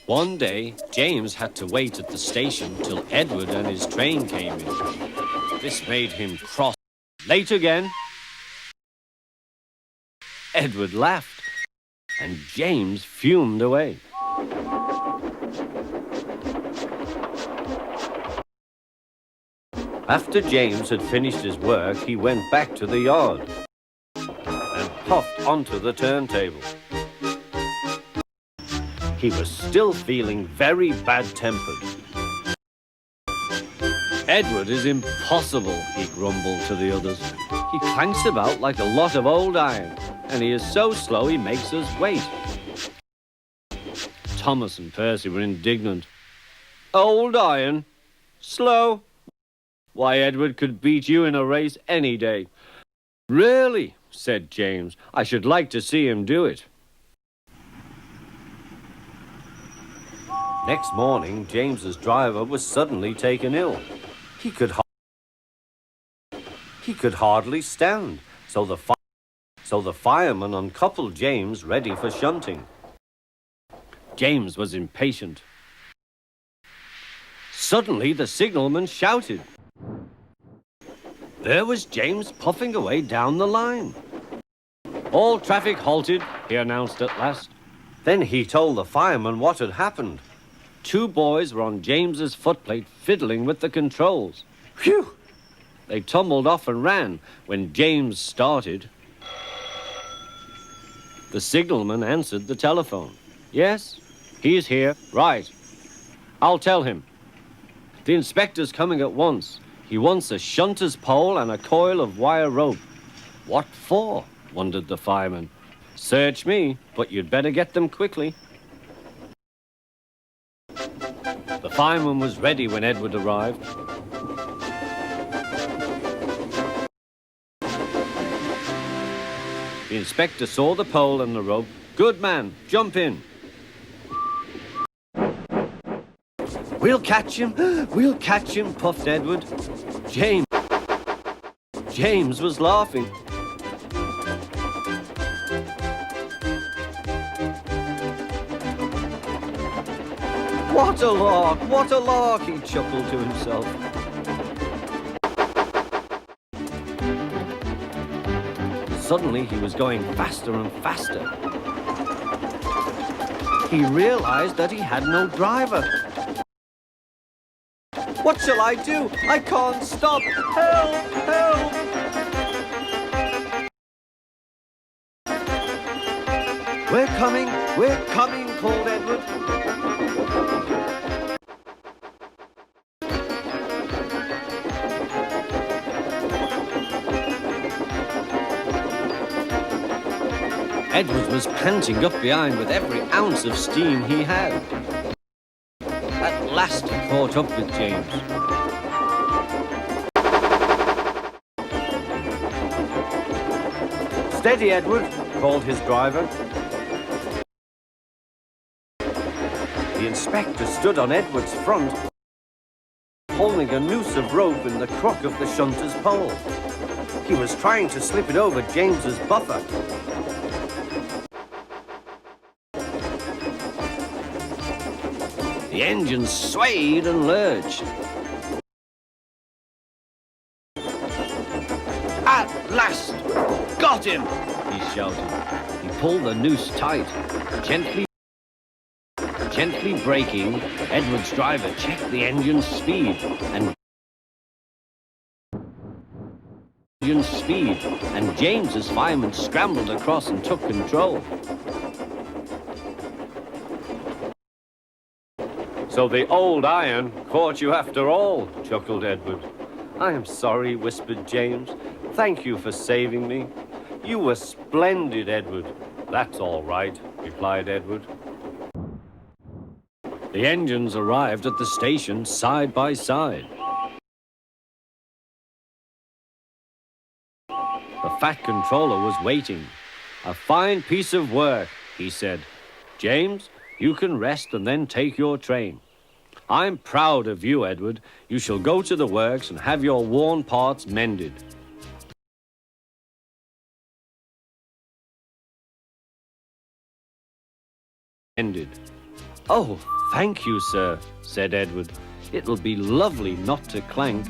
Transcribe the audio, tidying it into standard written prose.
One day, James had to wait at the station till Edward and his train came in. This made him cross. Late again? Edward laughed, and James fumed away. After James had finished his work, he went back to the yard and puffed onto the turntable. He was still feeling very bad-tempered. Edward is impossible, he grumbled to the others. He clanks about like a lot of old iron, and he is so slow he makes us wait. Thomas and Percy were indignant. Old iron? Slow? Why, Edward could beat you in a race any day. Really, said James, I should like to see him do it. Next morning, James's driver was suddenly taken ill. He could hardly stand, so the fireman uncoupled James ready for shunting. James was impatient. Suddenly, the signalman shouted. There was James puffing away down the line. All traffic halted, he announced at last. Then he told the fireman what had happened. 2 boys were on James's footplate fiddling with the controls. Phew! They tumbled off and ran when James started. The signalman answered the telephone. Yes, he's here. Right. I'll tell him. The inspector's coming at once. He wants a shunter's pole and a coil of wire rope. What for? Wondered the fireman. Search me, but you'd better get them quickly. The fireman was ready when Edward arrived. The inspector saw the pole and the rope. Good man, jump in. We'll catch him, puffed Edward. James was laughing. What a lark, he chuckled to himself. Suddenly he was going faster and faster. He realized that he had no driver. What shall I do? I can't stop. Help! Help! We're coming, called Edward. Edward was panting up behind with every ounce of steam he had. At last he caught up with James. Steady, Edward, called his driver. The inspector stood on Edward's front, holding a noose of rope in the crook of the shunter's pole. He was trying to slip it over James's buffer. The engine swayed and lurched. At last! Got him! He shouted. He pulled the noose tight. Gently braking, Edward's driver checked the engine's speed and James's fireman scrambled across and took control. So the old iron caught you after all, chuckled Edward. I am sorry, whispered James. Thank you for saving me. You were splendid, Edward. That's all right, replied Edward. The engines arrived at the station side by side. The fat controller was waiting. A fine piece of work, he said. James, you can rest and then take your train. I'm proud of you, Edward. You shall go to the works and have your worn parts mended. Oh, thank you, sir, said Edward. It'll be lovely not to clank.